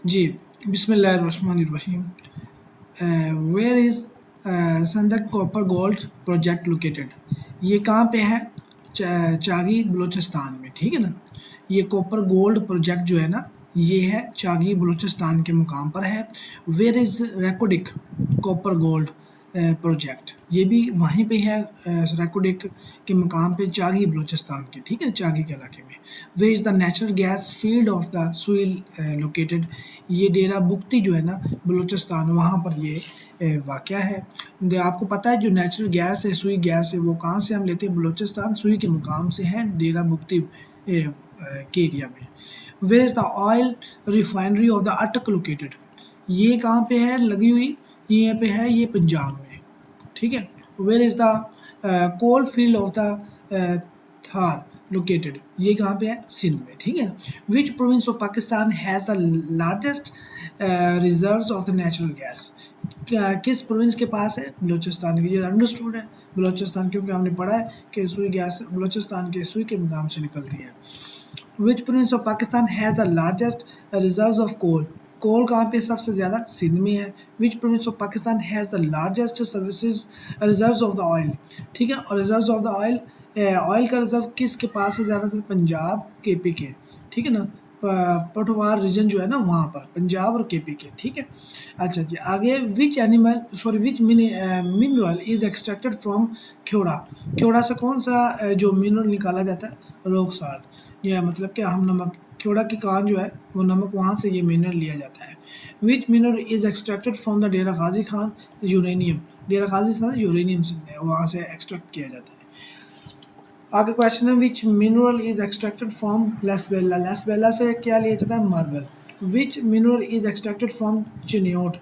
जी, बिस्मिल्लाहिर्रहमानिर्रहीम। Where is Saindak copper gold project located? ये कहाँ पे है? चागी बलूचिस्तान में, ठीक है ना। ये कॉपर गोल्ड प्रोजेक्ट जो है ना, ये है चागी बलूचिस्तान के मुकाम पर है। Where is Reko Diq copper gold project, ये भी वहीं पे है, रेकोडिक के मुकाम पे चागी बलूचिस्तान के, ठीक है, चागी के इलाके में। Where is the natural gas field of the Sui located? ये डेरा बुगती जो है ना बलूचिस्तान, वहाँ पर ये वाक़या है। आपको पता है जो नेचुरल गैस है, सुई गैस है, वो कहाँ से हम लेते हैं? बलूचिस्तान सुई के मुकाम से है, डेरा बुगती के एरिया में। Where is the oil refinery of the Attock located? ये कहाँ पे है लगी हुई? ये पे है, ये पंजाब में, ठीक है। Where is the coal field of the Thar located? ये कहाँ पे है? सिंध में, ठीक है। Which province of Pakistan has the largest reserves of the natural gas? किस प्रोविंस के पास है? बलूचिस्तान की। ये अंडरस्टूड है, बलूचिस्तान, क्योंकि हमने पढ़ा है कि सुई गैस बलूचिस्तान के सुई के नाम से निकलती है। Which province of Pakistan has the largest reserves of coal? Coal कहाँ पे सबसे ज़्यादा? सिंध में है। Which province of Pakistan has the largest services reserves of the oil? ठीक है, और reserves of the oil, oil का रिजर्व किसके पास है ज़्यादातर? पंजाब, केपी के, ठीक है ना। पटवार रीजन जो है ना, वहाँ पर पंजाब और केपी के, ठीक है। अच्छा जी, आगे which animal sorry which mineral is extracted from Khewra? Khewra से कौन सा जो मिनरल निकाला जाता है? Rock salt. यह मतलब कि हम नमक, ख्योड़ा की कान जो है वो नमक, वहाँ से ये मिनरल लिया जाता है। Which mineral is extracted from the Dera Ghazi Khan? Uranium. Dera Ghazi Khan uranium से वहाँ से एक्सट्रैक्ट किया जाता है। आगे क्वेश्चन है which mineral is extracted from Lasbela? Lasbela से क्या लिया जाता है? Marble. Which mineral is extracted from Chiniot?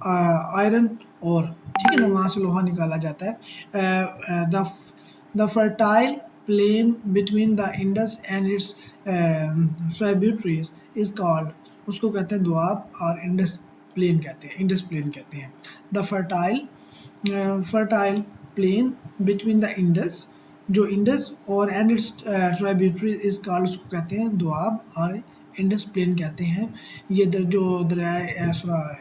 Iron और, ठीक है ना, वहाँ से लोहा निकाला जाता है। The fertile plain between the Indus and it's tributaries is called? उसको कहते हैं दोआब, और इंडस प्लेन कहते हैं, इंडस प्लेन कहते हैं। The fertile plain between the Indus, जो इंडस और एंड इट्स ट्राइब्यूटरी इस कॉल्ड, उसको कहते हैं दोआब और इंडस प्लेन कहते हैं। ये जो दरिया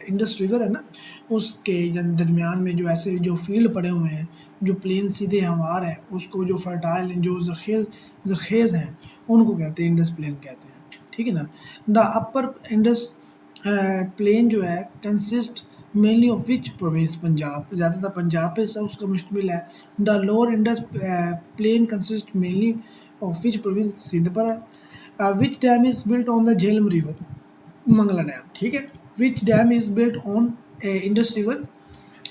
इंडस रिवर है ना, उसके दरमियान में जो ऐसे जो फील्ड पड़े हुए हैं, जो प्लेन सीधे हमार हैं, उसको जो फर्टाइल जो जरखेज़ हैं, उनको कहते हैं इंडस प्लेन कहते हैं, ठीक है ना। द अपर इंडस प्लेन जो है consist mainly of which province? Punjab, ज़्यादातर पंजाब पे सब उसका मुश्तमिल है। The lower Indus plain consist mainly of which province? Sindh पर है। Which dam is built on the Jhelum river? Mangla dam, ठीक है। Which dam is built on Indus river?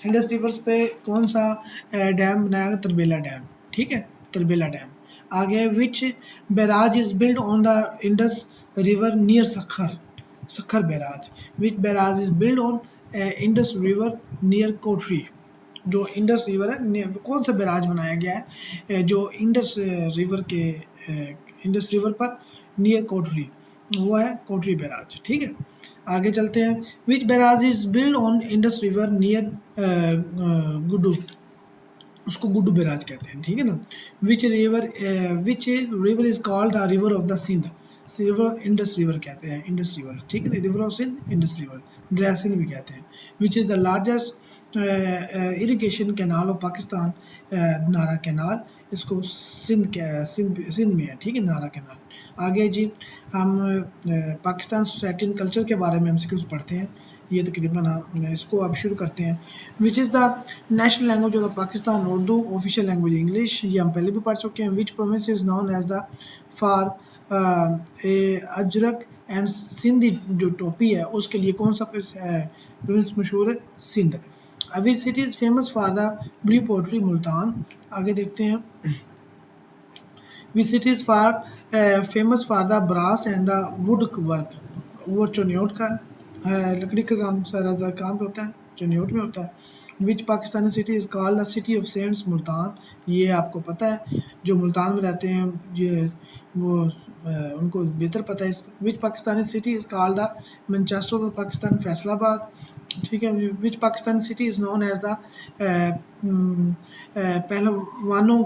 Indus rivers पे कौन सा डैम बनाया गया? तरबेला डैम, ठीक है, तरबेला डैम। आगे which barrage is built on the Indus river near Sukkur? Sukkur barrage. Which barrage is built on Indus river near Kotri? जो इंडस रिवर है, कौन सा बैराज बनाया गया है जो इंडस रिवर के इंडस रिवर पर नियर कोठरी? वो है कोठरी बैराज, ठीक है। आगे चलते हैं। Which barrage is build on Indus river near Guddu? उसको गुड्डू बैराज कहते हैं, ठीक है ना। Which river is called the river of the Sindh? River Indus river कहते हैं, इंडस रिवर, ठीक है ना। River of Sindh, Indus river, दरिया सिंध भी कहते हैं। Which is the largest irrigation canal of Pakistan? Nara canal, इसको सिंध में है, ठीक है, नारा कैनाल। आगे जी, हम पाकिस्तान सोसाइटी एंड कल्चर के बारे में एमसीक्यूज पढ़ते हैं। ये तकरीबन हम इसको अब शुरू करते हैं। Which is the national language of the Pakistan? Urdu. Official language English, ये हम पहले भी पढ़ चुके हैं। Which province is known as the for Ajrak and Sindhi? जो टोपी है उसके लिए कौन सा प्रोविंस मशहूर है? Sindh. Which city is famous for the blue pottery? Multan. आगे देखते हैं। Which city is famous for the brass and the wood work? वो चुनियोट का लकड़ी का काम, सारा काम पे होता है, चुनियोट में होता है। Which Pakistani city is called the city of saints? Multan. ये आपको पता है, जो मुल्तान में रहते हैं ये वो उनको बेहतर पता है। Which Pakistani city is called the Manchester of Pakistan? Faisalabad, ठीक है। Which Pakistani city is known as the पहलवानों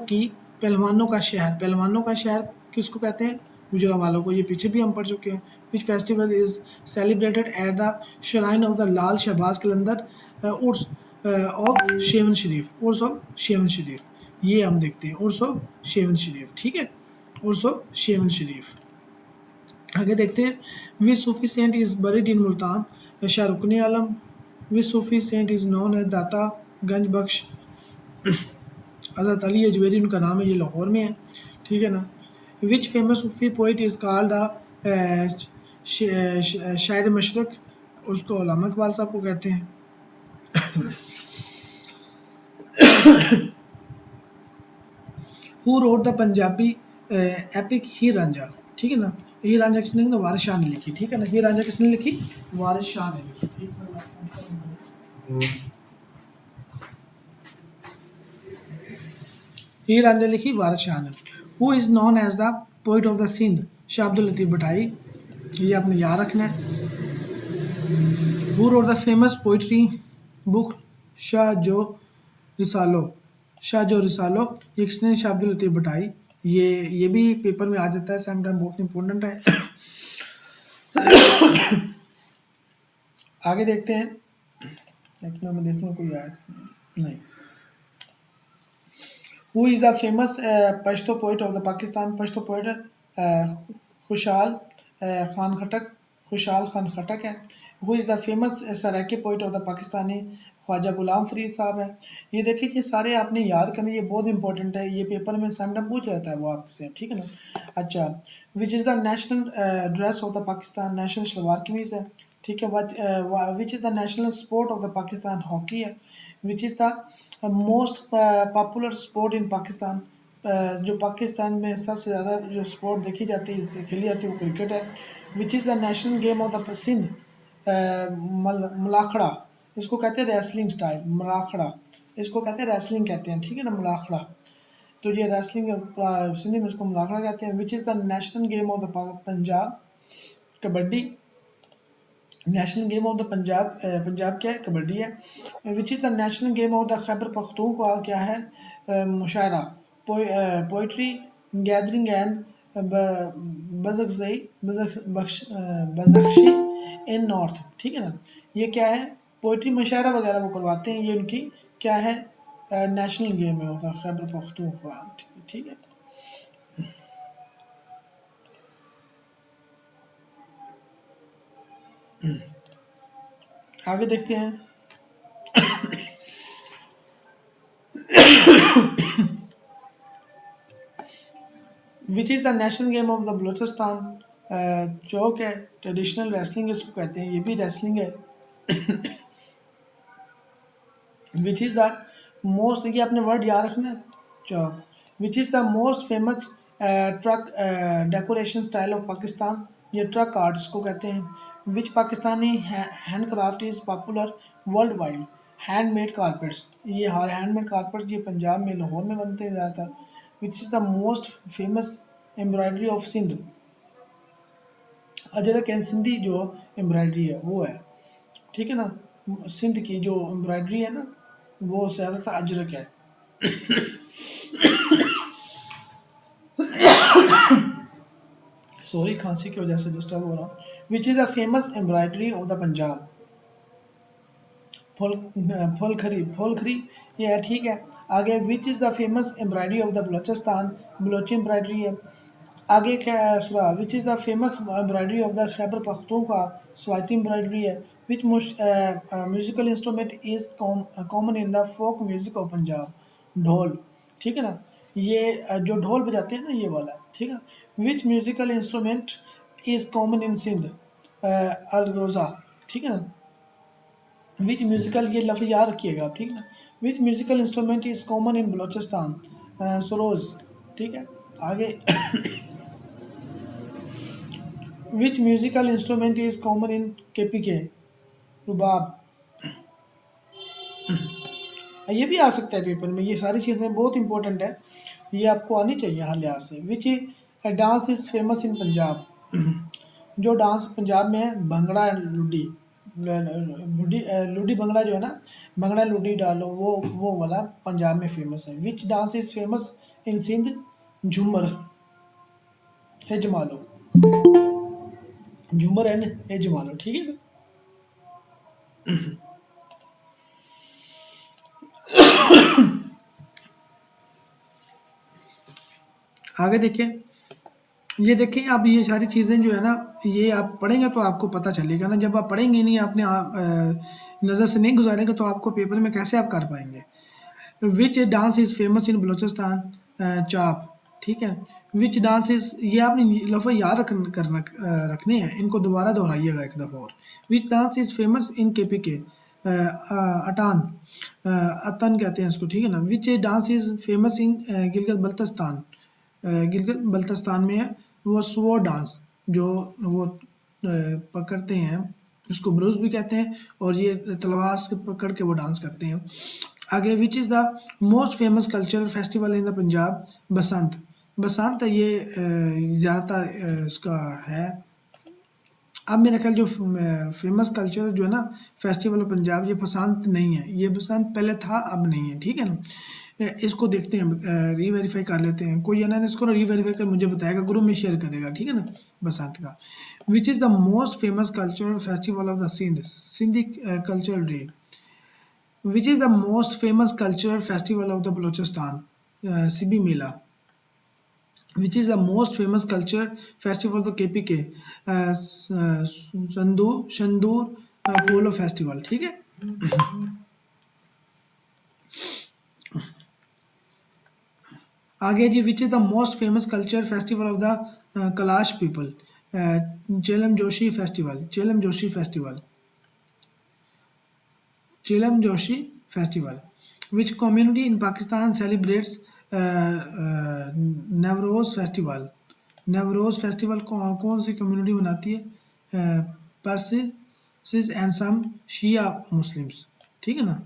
का शहर? पहलवानों का शहर किसको कहते हैं? गुजरा वालों को, ये पीछे भी हम पढ़ चुके हैं। Which festival is celebrated at the shrine of the Lal Shahbaz Qalandar Urs of Sehwan Sharif, Urs of Sehwan Sharif, ये हम देखते हैं उर्स ऑफ शेवन शरीफ, ठीक है, उर्स ऑफ शेवन शरीफ। आगे देखते हैं, which Sufi saint is buried in Multan, Shahrukn Alam. Which Sufi saint is known as Data Ganj बख्श, हज़रत अली अजमेरी उनका नाम है, ये लाहौर में है, ठीक है ना। Which famous Sufi poet is called the Shayar Mashriq, उसको अल्लामा इकबाल साहब को कहते हैं। Who wrote the Punjabi epic Heer Ranjha, ठीक है ना। हीर रांझा किसने लिखी? वारिस शाह ने लिखी, ठीक है ना। हीर रांझा किसने लिखी? वारिस शाह ने लिखी। हीर रांझा लिखी वारिस शाह ने। Who is known as the poet of the Sindh, Shah Abdul Latif Bhittai, ये आपने याद रखना है। Who wrote the famous poetry book Shah Jo Risalo, Shah Jo Risalo, ये किसने? शाह अब्दुल लतीफ़ भटाई। ये भी पेपर में आ जाता है, सम टाइम बहुत इंपॉर्टेंट है। आगे देखते हैं, एक मिनट में देख लूँ कोई आया नहीं। Who is the famous Pashto poet of the Pakistan, Pashto poet Khushal Khan Khattak, Khushal Khan Khattak है। Who is the famous Saraiki poet of the Pakistani, Khwaja Ghulam Farid Sahab है। ये देखिए, ये सारे आपने याद करने, ये बहुत इंपॉर्टेंट है, ये पेपर में समटाइम पूछ जाता है वो आपसे, ठीक है ना। अच्छा, which is the national dress of the Pakistan, national shalwar kameez है, ठीक है। Which is the national sport of the Pakistan, hockey है। Which is the most popular sport in Pakistan, जो पाकिस्तान में सबसे ज़्यादा जो स्पोर्ट देखी जाती है, खेली जाती है, वो क्रिकेट है। Which is the national game of the Sindh, Malakhra, इसको कहते हैं रेसलिंग स्टाइल, मलाखड़ा, इसको कहते हैं रेसलिंग कहते हैं, ठीक है ना, मलाखड़ा। तो ये रेसलिंग सिंधी में इसको मलाखड़ा कहते हैं। Which is the national game of the Punjab, kabaddi, national game of the Punjab, Punjab क्या है? कबड्डी है। Which is the national game of the Khyber Pakhtunkhwa, क्या है? Mushaira, poetry, gathering and buzkashi in north, ठीक है ना। ये क्या है? पोइट्री, मुशायरा वगैरह वो करवाते हैं, ये उनकी क्या है? नेशनल गेम है होता खैबर पख्तूनख्वा, ठीक है। आगे देखते हैं, which is the national game of the Balochistan, Chauk है, ट्रेडिशनल रेसलिंग इसको कहते हैं, ये भी रेसलिंग है। विच इज़ द मोस्ट, ये आपने वर्ड याद रखना है, Chauk. Which is the most famous truck decoration style of Pakistan, ये ट्रक आर्ट इसको कहते हैं। Which Pakistani hand craft is popular worldwide, handmade carpets, ये हैंडमेड कारपेट ये पंजाब में, लाहौर में बनते हैं ज़्यादातर। Which is the most famous embroidery of Sindh, Ajrak and Sindhi जो एम्ब्रॉयडरी है वो है, ठीक है ना। सिंध की जो एम्ब्रॉयडरी है ना, वो ज़्यादातर अजरक है। सॉरी, खांसी की वजह से डिस्टर्ब हो रहा हूँ। Which is the famous embroidery of the Punjab, phulkari, phulkari ये है, ठीक है। आगे, which is the famous embroidery of the Balochistan, Balochi embroidery है। आगे क्या सुना, which is the famous embroidery of the Khyber Pakhtunkhwa, Swati embroidery है। Which musical instrument is common in the folk music of Punjab, dhol, ठीक है ना। ये जो ढोल बजाते हैं ना, ये वाला, ठीक है। Which musical instrument is common in Sindh, alghoza, ठीक है ना। विच म्यूजिकल, ये लफ्ज़ याद रखिएगा आप, ठीक है ना। विच म्यूजिकल इंस्ट्रूमेंट इज़ कॉमन इन बलोचिस्तान, सरोज, ठीक है। आगे, विच musical instrument is common in KPK, रुबाब, ये भी आ सकता है पेपर में, ये सारी चीज़ें बहुत इंपॉर्टेंट है, ये आपको आनी चाहिए हर लिहाज से। विच डांस इज़ फेमस इन पंजाब, जो डांस पंजाब में है, भंगड़ा एंड लुडी, लुडी भंगड़ा जो है ना, भंगड़ा लुडी डालो, वो वाला पंजाब में फेमस है। Which dance is famous in Sindh, Jhumar, है जमालो, झूमर एंड है जमालो, ठीक है ना। आगे देखिए, ये देखिए अब ये सारी चीज़ें जो है ना, ये आप पढ़ेंगे तो आपको पता चलेगा ना, जब आप पढ़ेंगे नहीं, आपने नज़र से नहीं गुजारेंगे तो आपको पेपर में कैसे आप कर पाएंगे। विच डांस इज़ फेमस इन बलोचिस्तान, चाप, ठीक है। विच डांस इज़, ये आपने लफ्ज़ याद रखने हैं, इनको दोबारा दोहराइएगा एक दफ़ा और। विच डांस इज़ फेमस इन के पी के, अटान, अतन कहते हैं इसको, ठीक है ना। विच डांस इज़ फेमस इन गिलगित बल्तिस्तान, गिलगित बल्तिस्तान में है वो स्वो डांस, जो वो पकड़ते हैं, उसको ब्रूस भी कहते हैं, और ये तलवार से पकड़ के वो डांस करते हैं। आगे, which is the most famous cultural festival in the Punjab, Basant. Basant ये ज़्यादातर इसका है। अब मेरा ख्याल जो फेमस कल्चर जो है ना फेस्टिवल ऑफ पंजाब, ये बसंत नहीं है, ये बसंत पहले था अब नहीं है, ठीक है ना। इसको देखते हैं, रीवेरीफाई कर लेते हैं, कोई है ना इसको रीवेरीफाई कर मुझे बताएगा, ग्रुप में शेयर करेगा, ठीक है ना। बसंत का, which is the most famous cultural festival of the Sindh, Sindhi cultural day. Which is the most famous cultural festival of the Balochistan, Sibi Mela. which is the most famous culture festival of the KPK, Shandur Polo Festival, ठीक है। आगे जी, which is the most famous culture festival of the Kalash people, Chilam Joshi festival, Chilam Joshi festival, Chilam Joshi festival. Which community in Pakistan celebrates Nauroz festival, Nauroz festival कौन सी community मनाती है, Parsis and some Shia Muslims, ठीक है ना।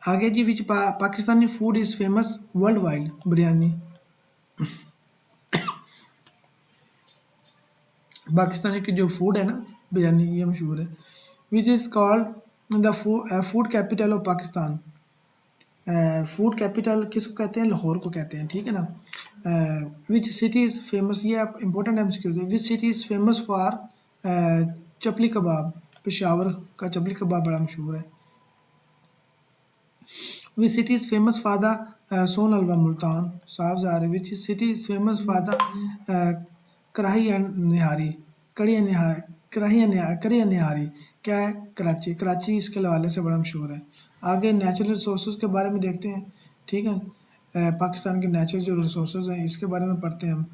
आगे जी, which Pakistani food is famous world wide, biryani. Pakistani की जो फूड है ना बिरयानी, ये मशहूर है। Which is called the food capital of Pakistan, food capital किसको कहते हैं, लाहौर को कहते हैं, ठीक है ना। विच सिटी इज़ फेमस, ये आप इंपॉर्टेंट एमसीक्यू है, which city is famous for chapli kebab, Peshawar का चपली कबाब बड़ा मशहूर है। Which city is famous for the sohan halwa, Multan, साफ ज़ाहिर है। Which city is famous for the karahi and nihari, karahi nihari, karahi nihari क्या है, कराची, कराची इसके हवाले से बड़ा मशहूर है। आगे नेचुरल रिसोर्स के बारे में देखते हैं, ठीक है। पाकिस्तान के नेचुरल जो रिसोर्स हैं इसके बारे में पढ़ते हैं हम।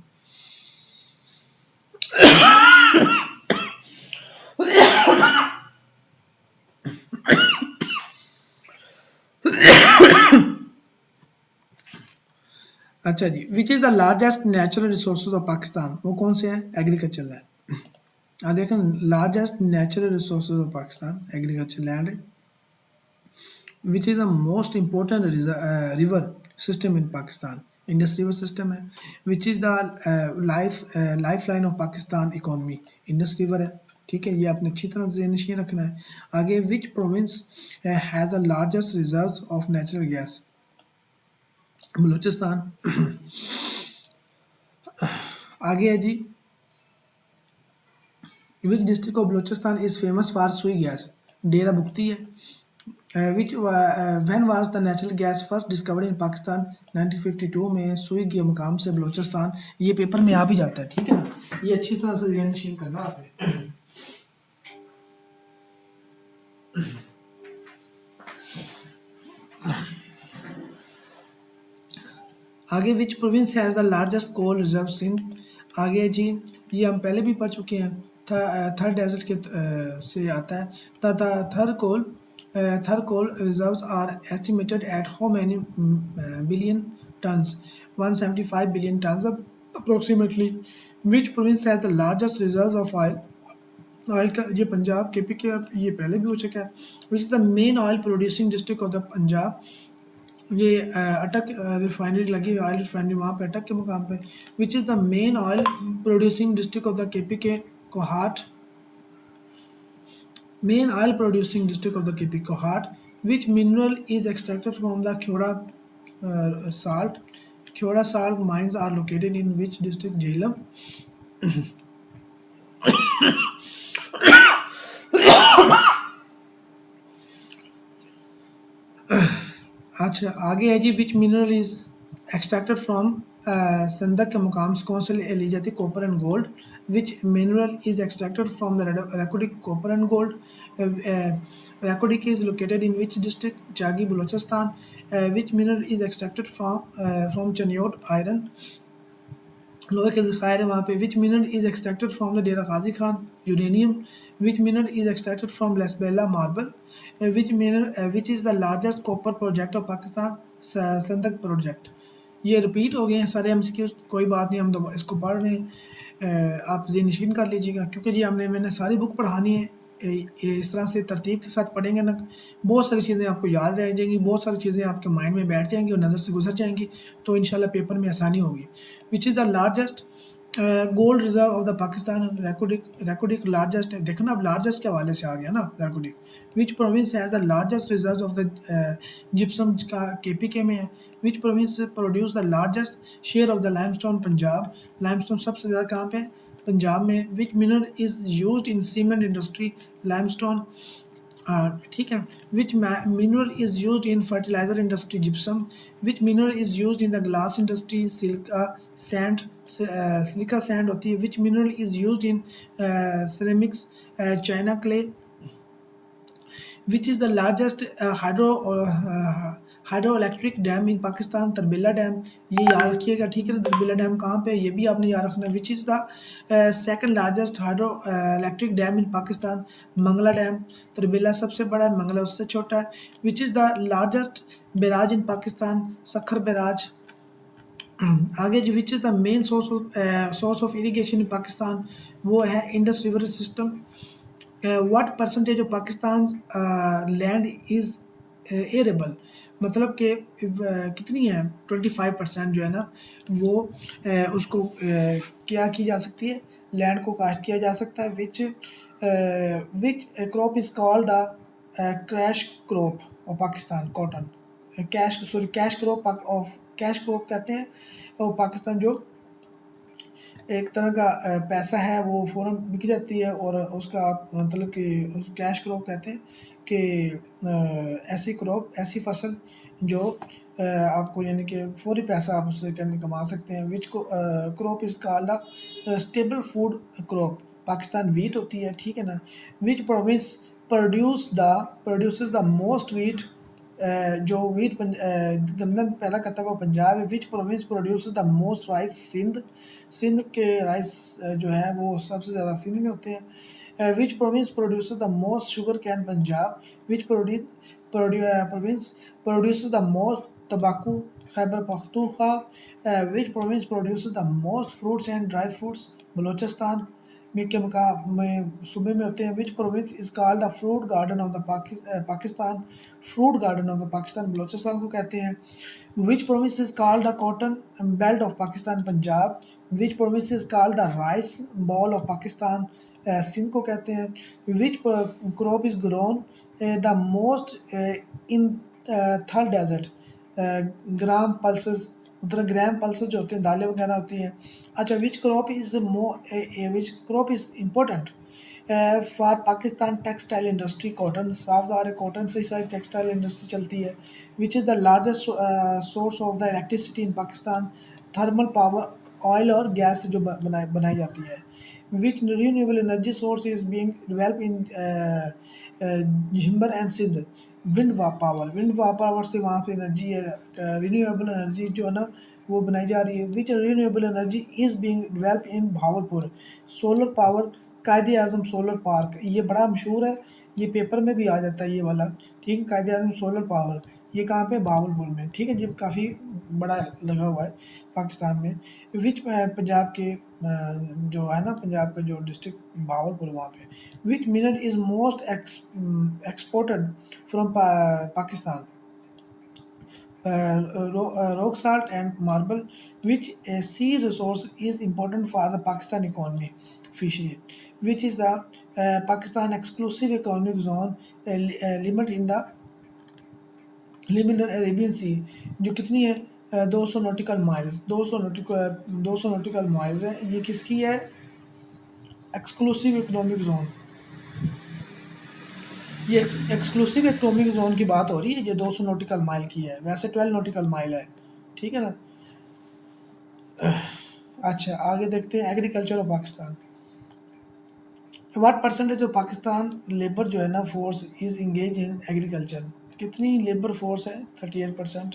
अच्छा जी, which is the largest natural resource of Pakistan, वो कौन से हैं, एग्रीकल्चर लैंड। देखें, largest natural resource of Pakistan agriculture land है। Which is the most important river system in Pakistan, Indus river system है। Which is the life line of Pakistan economy, Indus river है, ठीक है। ये आपने अच्छी तरह से नशीन रखना है। आगे, which province has the largest reserve of natural gas, Balochistan. आगे है जी, which district of Balochistan is famous for Sui gas, Dera Bugti है। Which when was the natural gas first discovered in Pakistan, 1952 में सुई के मुकाम से बलूचिस्तान, ये पेपर में आ भी जाता है, ठीक है ना। ये अच्छी तरह से ध्यान नशीन करना आपने। आगे, which province has the largest coal reserve, Sindh. आगे जी, ये हम पहले भी पढ़ चुके हैं, थर्ड डेजर्ट के से आता है। Thar coal reserves are estimated at how many billion tons, 175 billion tons approximately. Which province has the largest reserve of oil, oil का, ये पंजाब, केपी के, ये पहले भी हो चुका है। Which is the main oil producing district of the Punjab, ये अटक रिफाइनरी लगी हुई, ऑयल रिफाइनरी वहाँ पे अटक के मुकाम पे। Which is the main oil producing district of the KP K, Kohat, main oil producing district of the KP, Kohat. Which mineral is extracted from the Khyora salt? Khyora salt mines are located in which district? Jhelum. अच्छा आगे है जी which mineral is extracted from Saindak के मुकाम से कौन से ली जाती है copper and gold which mineral is extracted from the Reko Diq copper and gold Reko Diq is located in which district Chagai Balochistan which mineral is extracted from Chiniot iron लोहे के ज़खायर है वहाँ पे which mineral is extracted from the Dera Ghazi Khan uranium which mineral is extracted from Lasbela marble which mineral which is the largest copper project of Pakistan Saindak project ये repeat हो गए हैं सारे एमसीक्यूज कोई बात नहीं हम तो इसको पढ़ रहे हैं आप ज़हन कर लीजिएगा क्योंकि जी मैंने सारी बुक पढ़ानी है इस तरह से तरतीब के साथ पढ़ेंगे ना बहुत सारी चीज़ें आपको याद रह जाएंगी बहुत सारी चीज़ें आपके माइंड में बैठ जाएंगी और नज़र से गुजर जाएंगी तो इंशाल्लाह पेपर में आसानी होगी विच is the largest gold reserve of the Pakistan Reko Diq largest है देखना अब लार्जेस्ट के हवाले से आ गया ना Reko Diq which province has the largest reserve of the gypsum का केपीके में है which province produce the largest share of the limestone Punjab limestone सबसे ज़्यादा कहाँ पे है पंजाब में which mineral is used in cement industry limestone ठीक है which mineral is used in fertiliser industry gypsum which mineral is used in the glass industry silica sand होती है which mineral is used in ceramics china clay which is the largest hydro electric dam in Pakistan Tarbela dam ये याद रखिएगा ठीक है तरबिला dam कहाँ पे है ये भी आपने याद रखना है which is the second largest hydro electric dam in Pakistan Mangla dam Tarbela सबसे बड़ा है मंगला उससे छोटा है which is the largest barrage in Pakistan Sukkur barrage आगे जो which is the main source of irrigation in Pakistan वो है Indus river system what percentage of Pakistan land is arable मतलब कि कितनी है 25% जो है ना वो उसको क्या की जा सकती है लैंड को काश्त किया जा सकता है which crop is called the crash crop of Pakistan cotton cash crop कहते हैं और पाकिस्तान जो एक तरह का पैसा है वो फ़ौरन बिक जाती है और उसका आप मतलब कि उस कैश क्रॉप कहते हैं कि ऐसी फसल जो आपको यानी कि फौरी पैसा आप उससे कमा सकते हैं which crop is called the stable food crop Pakistan wheat होती है ठीक है ना which province produces the most wheat जो वीट गंदम पैदा करता है वो पंजाब है which province produces the most rice Sindh के राइस जो है वो सबसे ज़्यादा सिंध में होते हैं which province produces the most sugar cane Punjab which province produces the most तंबाकू Khyber Pakhtunkhwa which province produces the most fruits and dry fruits Balochistan में सूबे में होते हैं which province is called the fruit garden of the Pakistan fruit garden of the Pakistan Balochistan को कहते हैं which province is called the cotton belt of Pakistan Punjab which province is called the rice ball of Pakistan Sindh को कहते हैं which crop is grown the most in थल desert gram pulses मतलब ग्राम pulses जो होते हैं दालें वगैरह होती हैं अच्छा विच crop is important for Pakistan textile industry cotton साफ ज़ाहिर है कॉटन से ही सारी टेक्सटाइल इंडस्ट्री चलती है which is the largest source of the electricity in Pakistan thermal power oil और गैस से जो बनाई जाती है which renewable energy source is being develop in Jhimpir and Sindh wind power से वहाँ पे एनर्जी है रीन्यूएबल एनर्जी जो है ना वो बनाई जा रही है which renewable energy is being develop in Bahawalpur solar power Quaid e Azam solar park ये बड़ा मशहूर है ये पेपर में भी आ जाता है ये वाला ठीक है कायदे आज़म सोलर पावर ये कहाँ पे भावलपुर में ठीक है जी काफ़ी बड़ा लगा हुआ है पाकिस्तान में विच पंजाब के जो है ना पंजाब का जो डिस्ट्रिक्ट भावलपुर वहाँ पे which mineral is most exported from Pakistan rock salt and marble which sea resource is important for the Pakistan economy fishery which is the Pakistan exclusive economic zone limit in the live in Arabian sea, जो कितनी है 200 nautical miles, 200 nautical miles है। ये किसकी है? Exclusive economic zone. ये exclusive economic zone की बात हो रही है, ये 200 नॉटिकल माइल की है, वैसे 12 नॉटिकल माइल है, ठीक है ना। अच्छा आगे देखते हैं agriculture of Pakistan. What percentage of Pakistan labour जो है ना force is engage in agriculture, कितनी लेबर फोर्स है? 38%।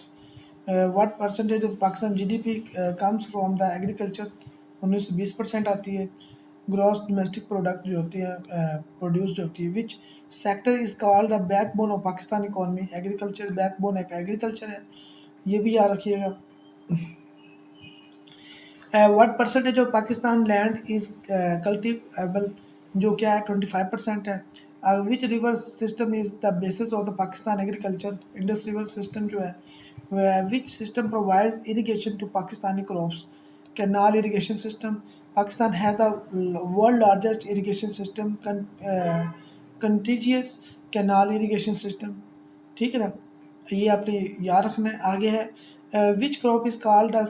What percentage of Pakistan GDP comes from the agriculture, 19 से 20% आती है। ग्रॉस डोमेस्टिक प्रोडक्ट जो होती है प्रोड्यूस जो होती है, which sector is called the backbone of Pakistan economy, agriculture backbone एक एग्रीकल्चर है, ये भी याद रखिएगा। What percentage of Pakistan land is cultivable, जो क्या है 25% है। Which river system is the basis of the Pakistan agriculture, Indus river system जो है। Which system provides irrigation to Pakistani crops, canal irrigation system. Pakistan has the world largest irrigation system, contiguous canal irrigation system, ठीक है ना। ये आपने याद रखना है। आगे है which crop is called the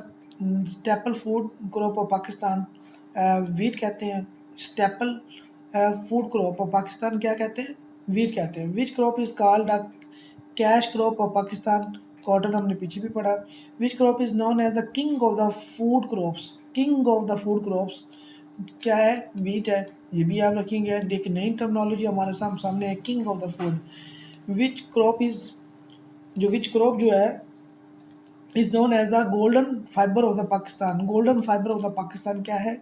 staple food crop of Pakistan, wheat कहते हैं। Staple food crop of Pakistan क्या कहते हैं? वीट कहते हैं। Which crop is called the cash crop of Pakistan, cotton हमने पीछे भी पढ़ा। Which crop is known as the king of the food crops, king of the food crops क्या है? वीट है, ये भी आप रखेंगे। एक नई टर्मिनोलॉजी हमारे सामने है, king of the food. Which crop is, जो विच क्रॉप जो है is known as the golden fibre of the Pakistan, golden fibre of the Pakistan क्या है?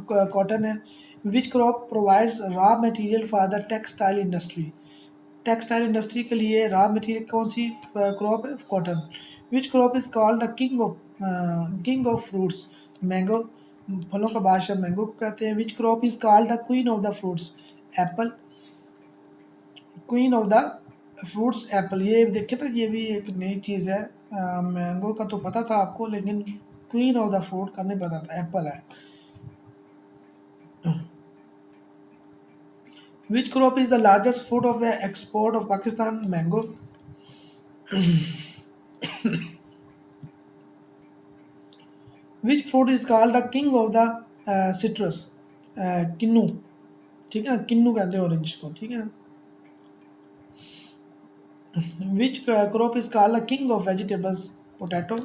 कॉटन है। Which crop provides raw material for the textile industry, textile industry के लिए raw material कौन सी क्रॉप है? Cotton. Which crop is called the king of fruits, mango, फलों का बादशाह मैंगो को कहते हैं। Which crop is called the queen of the fruits, Apple, queen of the fruits Apple. ये देखे तो ये भी एक नई चीज़ है, मैंगो का तो पता था आपको, लेकिन क्वीन ऑफ द फ्रूट का नहीं पता था, एप्पल है। Which crop is the largest fruit of the export of Pakistan, mango. Which fruit is called the king of the citrus, kinnow, ठीक है ना, किन्नू कहते हैं ऑरेंज को, ठीक है ना। Which crop is called the king of vegetables, potato.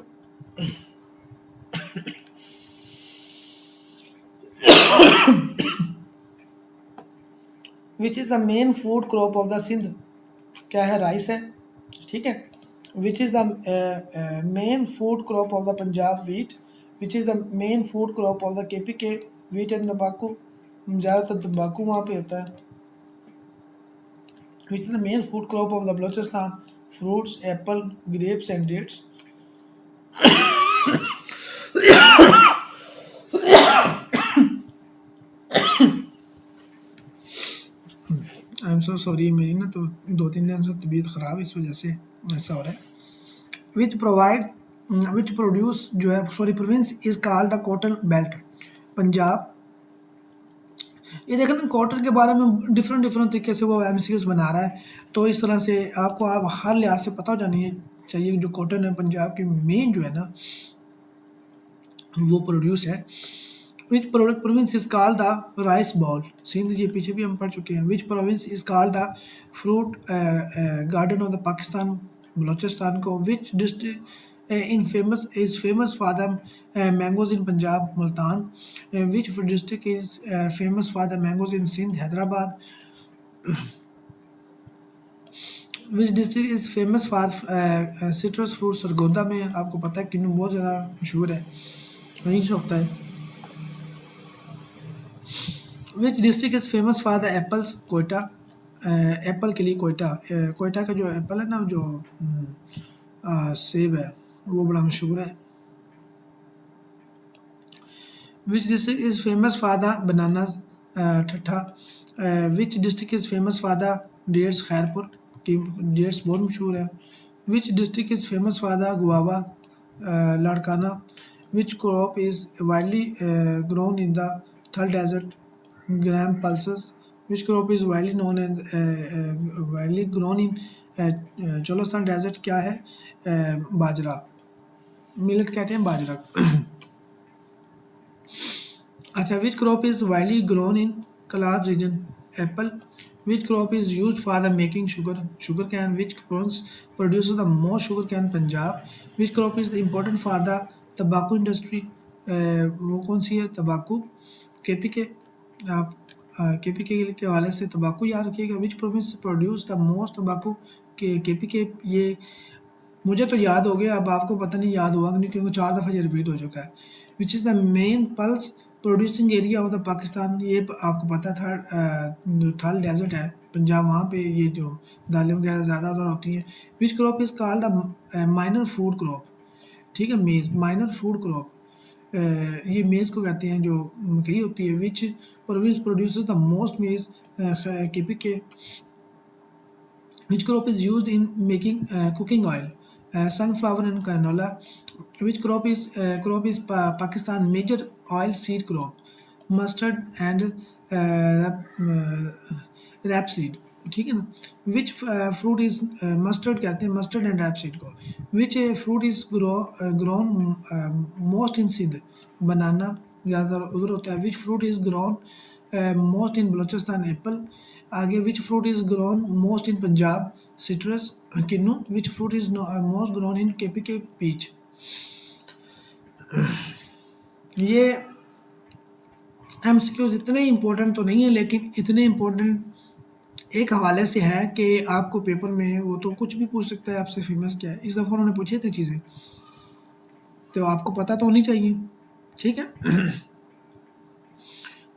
Which is the main food crop of the Sindh, क्या है? राइस है, ठीक है। Which is the main food crop of the Punjab, wheat. Which is the main food crop of the KPK, wheat and तम्बाकू, ज़्यादातर तम्बाकू वहाँ पे होता है। Which is the main food crop of the Balochistan, fruits, apple, grapes and dates. I am so sorry, मेरी ना तो 2-3 दिन से तबीयत ख़राब है, इस वजह से ऐसा हो रहा है। विच प्रोवाइड, विच प्रोड्यूस जो है, sorry, province is called the cotton belt, Punjab. ये देखो ना, कॉटन के बारे में डिफरेंट डिफरेंट तरीके से वो MCQs बना रहा है, तो इस तरह से आपको आप हर लिहाज से पता हो जानी चाहिए जो कॉटन है पंजाब की मेन जो है ना वो प्रोड्यूस है। Which province is called the rice bowl, Sindh, ये पीछे भी हम पढ़ चुके हैं। Which province is called the fruit garden of the Pakistan, Balochistan को। Which district in famous is famous for the mangoes in Punjab, Multan. Which district is famous for the mangoes in Sindh, Hyderabad. Which district is famous for citrus fruit, Sargodha में, आपको पता है किन्नू बहुत ज़्यादा मशहूर है, वहीं से होता है। Which district is famous for the apples, Quetta, Apple के लिए कोयटा, कोयटा का जो एप्पल है ना, जो सेब है, वो बड़ा मशहूर है। Which district is famous for the banana, Thatta. Which district is famous for the dates, Khairpur की डेट्स बहुत मशहूर है। Which district is famous for the guava, Larkana. Which crop is widely grown in the Thal desert, gram pulses, Which crop is widely known and widely grown in Cholistan desert? क्या है? बाजरा, millet कहते हैं बाजरा। अच्छा, which crop is widely grown in Kalas region? Apple. Which crop is used for the making sugar? Sugarcane. Which crops produces the most sugarcane? Punjab. Which crop is important for the tobacco industry? वो कौन सी है? तंबाकू। KPK, आप KPK के हवाले से तंबाकू याद रखिएगा। विच प्रोविंस प्रोड्यूस द मोस्ट तंबाकू? के केपीके। ये मुझे तो याद हो गया, अब आपको पता नहीं याद हुआ नहीं, क्योंकि 4 दफ़ा ये रिपीट हो चुका है। Which is the main pulse producing area of the Pakistan? ये आपको पता था, थल डेजर्ट है पंजाब, वहाँ पे ये जो दालें वगैरह ज़्यादा उधर होती हैं। Which crop is called the minor food crop? ठीक है, मेज़, माइनर फूड क्रॉप। ये मेज़ को कहते हैं, जो मकई होती है। Which province produces the most मेज़? KPK. Which crop is used in making cooking oil? Sunflower and canola. Which crop is Pakistan major oil seed crop? Mustard and rapeseed. ठीक है ना। विच फ्रूट इज मस्टर्ड कहते हैं, mustard and rapeseed को। Which fruit is grown most in Sindh? Banana ज़्यादातर उधर होता है। Which fruit is grown most in Balochistan? Apple. आगे, which fruit is grown most in Punjab? Citrus, kinnow. Which fruit is most grown in KPK? Peach. ये MCQs इतने important तो नहीं है, लेकिन इतने इम्पोर्टेंट एक हवाले से है कि आपको पेपर में वो तो कुछ भी पूछ सकता है आपसे, फेमस क्या है। इस दफ़ा उन्होंने पूछे थे चीज़ें, तो आपको पता तो होनी चाहिए। ठीक है।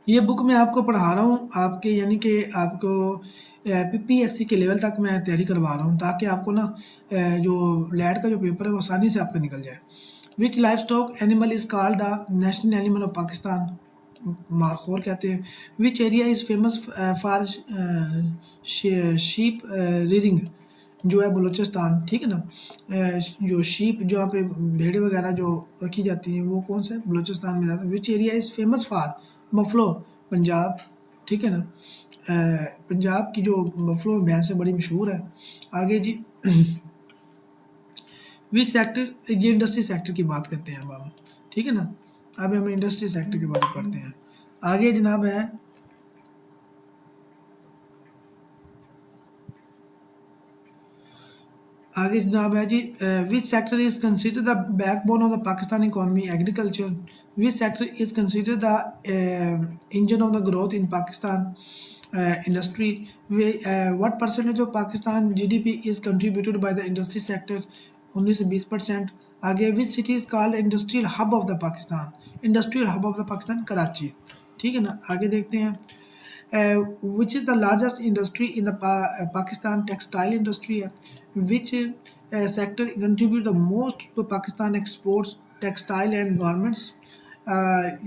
ये बुक मैं आपको पढ़ा रहा हूँ आपके, यानी कि आपको पीपीएससी के लेवल तक मैं तैयारी करवा रहा हूँ, ताकि आपको ना जो लैट का जो पेपर है वो आसानी से आपका निकल जाए। विच life stock animal is called the national animal of Pakistan? Markhor कहते हैं। Which area is famous for sheep rearing? जो है बलूचिस्तान। ठीक है ना। जो शीप, जहाँ पे भेड़ें वगैरह जो रखी जाती हैं, वो कौन सा है? बलूचिस्तान में जाता है। Which area is famous for buffalo? Punjab. ठीक है ना। पंजाब की जो बफलो भैंस है बड़ी मशहूर है। आगे जी, विच सेक्टर, ये इंडस्ट्री सेक्टर की बात करते हैं अब हम। ठीक है ना। अब हम इंडस्ट्री सेक्टर के बारे में पढ़ते हैं। आगे जनाब है, आगे जनाब है जी, which sector is consider the backbone of the Pakistan economy? Agriculture. Which sector is consider the engine of the growth in Pakistan? Industry. What percentage of Pakistan GDP is contributed by the industry sector? 19 से 20%। आगे, which city is called industrial hub of the Pakistan? Industrial hub of the Pakistan Karachi. ठीक है ना। आगे देखते हैं, which is the largest industry in the Pakistan? Textile industry है। Which sector contribute the most to Pakistan exports? Textile and garments।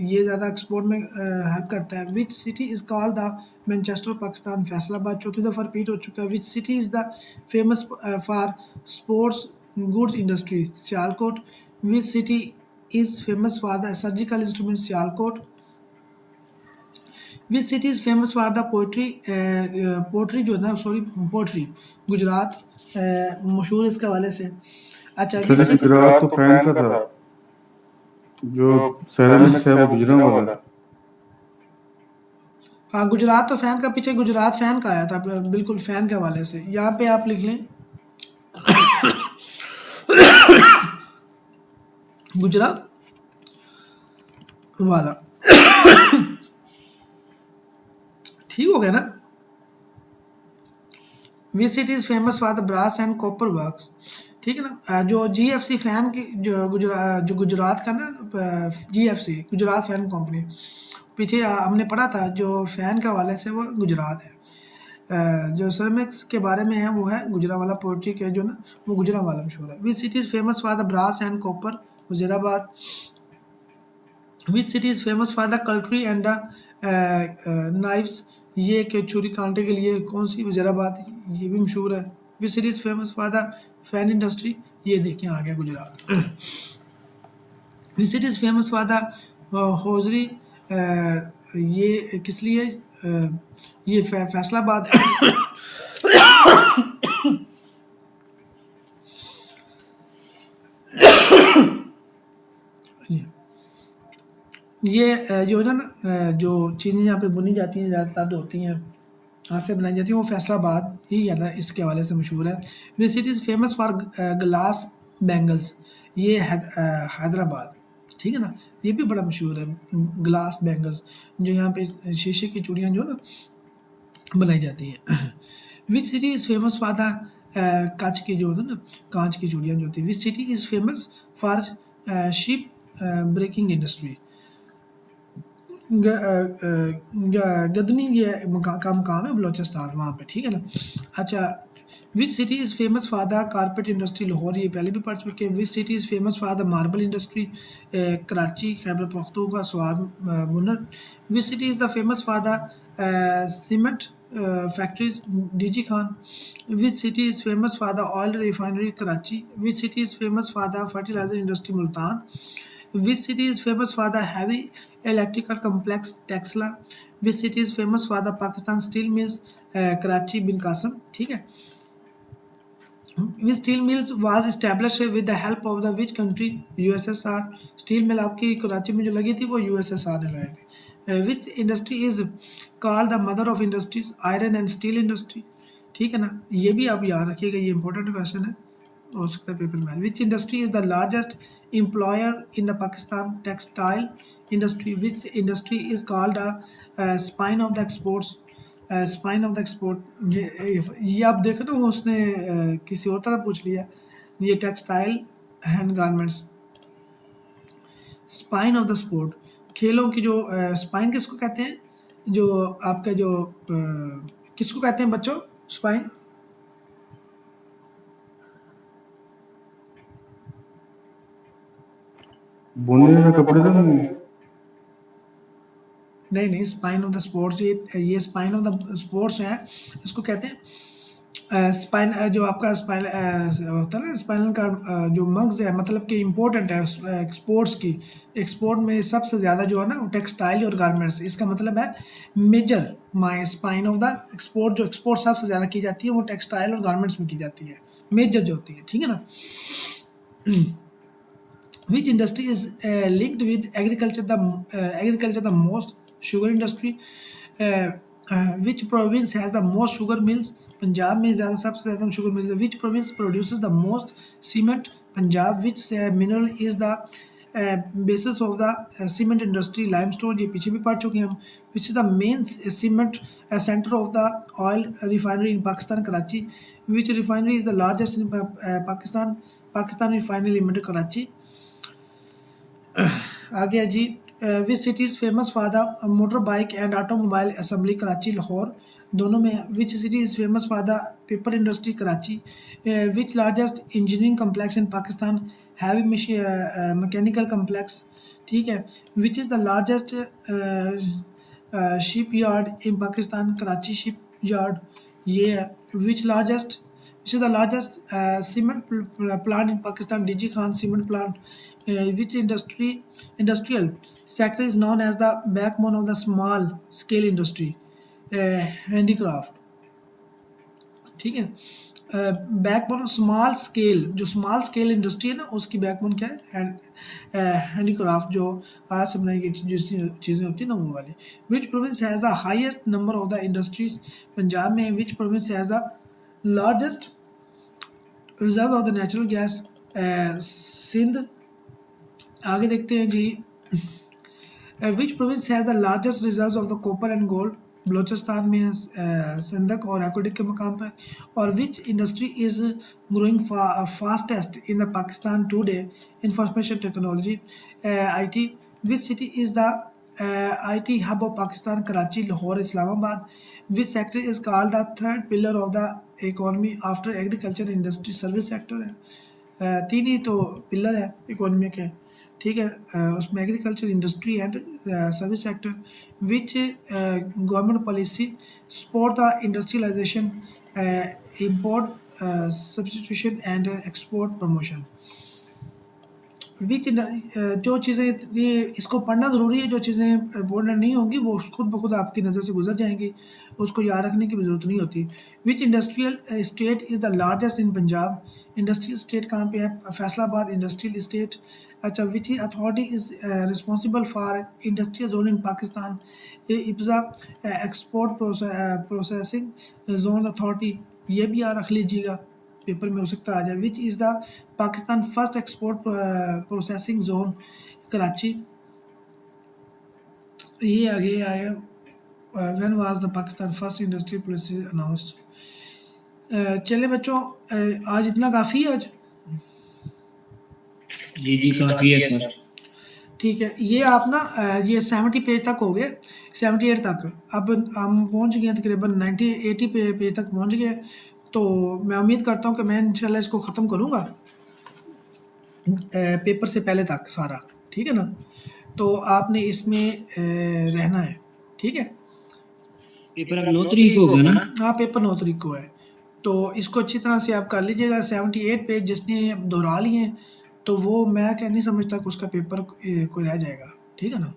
ये ज़्यादा export में हेल्प करता है। Which city is called the Manchester Pakistan? Faisalabad. चौथी दफ़ा रिपीट हो चुका है। Which city is the famous for sports goods industry? Sialkot. Which city is famous for the surgical instrument? Sialkot. Which city is famous for the poetry? Pottery जो है ना, sorry, pottery. Gujarat मशहूर इसके हवाले से। अच्छा, विच सिटी, गुजरात तो फैन का था, जो सेरेमिक्स है वो गुजरात वाला। हाँ, गुजरात तो फैन का, पीछे गुजरात फैन का आया था, बिल्कुल फैन के हवाले से। यहाँ पे आप लिख लें गुजरात वाला। ठीक हो गया ना। Which city is famous for the brass and copper works? ठीक है ना। जो जीएफसी फैन की, जो गुजरात का ना, जीएफसी गुजरात फैन कंपनी, पीछे हमने पढ़ा था, जो फैन के हवाले से वो गुजरात है। जो सेरेमिक्स के बारे में है वो है गुजरा वाला। पोइट्री के जो ना, वो गुजरा वाला मशहूर है। Which city is famous for the brass and copper? Wazirabad. Which city is famous for the cutlery and the knives? ये के छुरी कांटे के लिए कौन सी? वजीराबाद। ये भी मशहूर है। Which city is famous for the fan industry? ये देखिए आ गया गुजरात। विच city is famous for the hosiery? ये किस लिए? ये फैसलाबाद ये जो है ना जो चीज़ें यहाँ पे बुनी जाती हैं ज़्यादातर होती हैं हाथ से बनाई जाती है, वो फैसलाबाद ही ज़्यादा इसके हवाले से मशहूर है। Which city is famous for glass bangles, ये हैदराबाद, ठीक है ना, ये भी बड़ा मशहूर है। ग्लास बैंगल्स जो यहाँ पे शीशे की चूड़ियाँ जो ना बनाई जाती हैं। Which city is famous for the कांच की जो होता है ना, कांच की चूड़ियाँ जो होती है। Which city is famous for ship breaking industry, Gadani ये का मकाम है बलोचिस्तान वहाँ पे, ठीक है ना। अच्छा, which city is famous for the carpet industry, Lahore, ये पहले भी पढ़ चुके हैं। Which city is famous for the marble industry, Karachi, Khyber Pakhtunkhwa, Swat, मुन्नर। Which city is the famous for the cement factories, DG Khan. Which city is famous for the oil refinery, Karachi. Which city is famous for the fertiliser industry, Multan. Which city is famous for the heavy electrical complex Tesla? Which city is famous for the Pakistan steel mills? Karachi, bin Qasim, ठीक है। Which steel mills was established with the help of the which country? USSR। Steel mill आपकी कराची में जो लगी थी वो USSR ने लगाई थी। Which industry is called the mother of industries? Iron and steel industry, ठीक है ना, ये भी आप याद रखिएगा, ये इंपॉर्टेंट क्वेश्चन है, हो सकता है पेपर में। विच industry is the largest employer in the Pakistan? Textile industry. Which industry is called the spine of the exports? Spine of the export, ये आप देखें ना, उसने किसी और तरह पूछ लिया, ये textile hand garments. Spine of the sport, खेलों की जो स्पाइन किसको कहते हैं, जो आपका जो किसको कहते हैं बच्चों स्पाइन? बुने हुए कपड़े तो नहीं। नहीं, स्पाइन ऑफ द स्पोर्ट्स, ये स्पाइन ऑफ द स्पोर्ट्स है, इसको कहते हैं स्पाइन, जो आपका स्पाइन होता है ना, स्पाइनल का जो मग्ज है, मतलब कि इम्पोर्टेंट है एक्सपोर्ट्स की। एक्सपोर्ट में सबसे ज़्यादा जो है ना टेक्सटाइल और गारमेंट्स, इसका मतलब है major my spine of the export, जो एक्सपोर्ट सबसे ज़्यादा की जाती है वो टेक्सटाइल और गारमेंट्स में की जाती है, मेजर जो होती है, ठीक है ना। Which industry is linked with agriculture? Agriculture the most, sugar industry. Which province has the most sugar mills? Punjab में ज़्यादा सबसे ज़्यादा शुगर मिल्स है। Which province produces the most cement? Punjab. Which mineral is the basis of the cement industry? Limestone, ये पीछे भी पढ़ चुके हैं हम। Which is the main cement center of the oil refinery in Pakistan? Karachi। Which refinery is the largest in Pakistan? Pakistan Refinery Limited, Karachi। आ गया जी, which city is famous for the motor bike and automobile assembly? Karachi, Lahore, दोनों में। Which city is famous for the paper industry? Karachi. Which largest engineering complex in Pakistan? Heavy mechanical complex, ठीक है। Which is the largest ship yard in Pakistan? Karachi ship yard, ये है। Which is the largest cement plant in Pakistan? DG Khan cement plant. Which industrial sector is known as the backbone of the small scale industry? Handicraft, ठीक है। Backbone small scale, जो small scale industry है ना, उसकी backbone क्या है? Handicraft, जो हाथ से बनाई गई जो चीज़ें होती हैं ना, वो वाली। Which province has the highest number of the industries? Punjab में। Which province has the largest reserve of the natural gas? Sindh. आगे देखते हैं जी, which province has the largest reserves of the copper and gold? Balochistan में है, संदक और एक्वाटिक के मकाम पर। और which industry is growing fastest in the Pakistan today? Information technology, IT। Which city is the IT hub of Pakistan? Karachi, Lahore, Islamabad. Which sector is called the third pillar of the economy after agriculture industry? Service sector है। तीन ही तो pillar है economy के, ठीक है, उसमें agriculture, industry and service sector. Which government policy support the industrialization, import substitution and export promotion? Which जो चीज़ें ये इसको पढ़ना ज़रूरी है, जो चीज़ें इम्पोर्टेंट नहीं होंगी वो खुद ब खुद आपकी नज़र से गुजर जाएंगी, उसको याद रखने की भी ज़रूरत नहीं होती। Which industrial state is the largest in Punjab? Industrial state कहाँ पे है? Faisalabad industrial state. अच्छा, which authority is responsible for industrial zone in Pakistan? ये इब्जा एक्सपोर्ट प्रोसेसिंग जोन अथॉरिटी, ये भी याद रख लीजिएगा, पेपर में हो सकता आ जाए। विच is the Pakistan first export processing zone? Karachi. ये आगे आया, when was the Pakistan first industrial policy announced? चले बच्चों, आज इतना काफ़ी है आज। जी जी काफ़ी है सर। ठीक है, ये आप ना ये 70 पेज तक हो गए, 78 तक। अब हम पहुंच गए तकरीबन 80 पेज तक पहुंच गए। तो मैं उम्मीद करता हूं कि मैं इंशाल्लाह इसको ख़त्म करूंगा पेपर से पहले तक सारा, ठीक है ना? तो आपने इसमें रहना है, ठीक है? पेपर अब 9 तारीख को होगा ना? हाँ, पेपर 9 तारीख को है, तो इसको अच्छी तरह से आप कर लीजिएगा। 78 पेज जिसने दोहरा लिए हैं तो वो मैं क्या नहीं समझता कि उसका पेपर कोई रह जाएगा, ठीक है ना?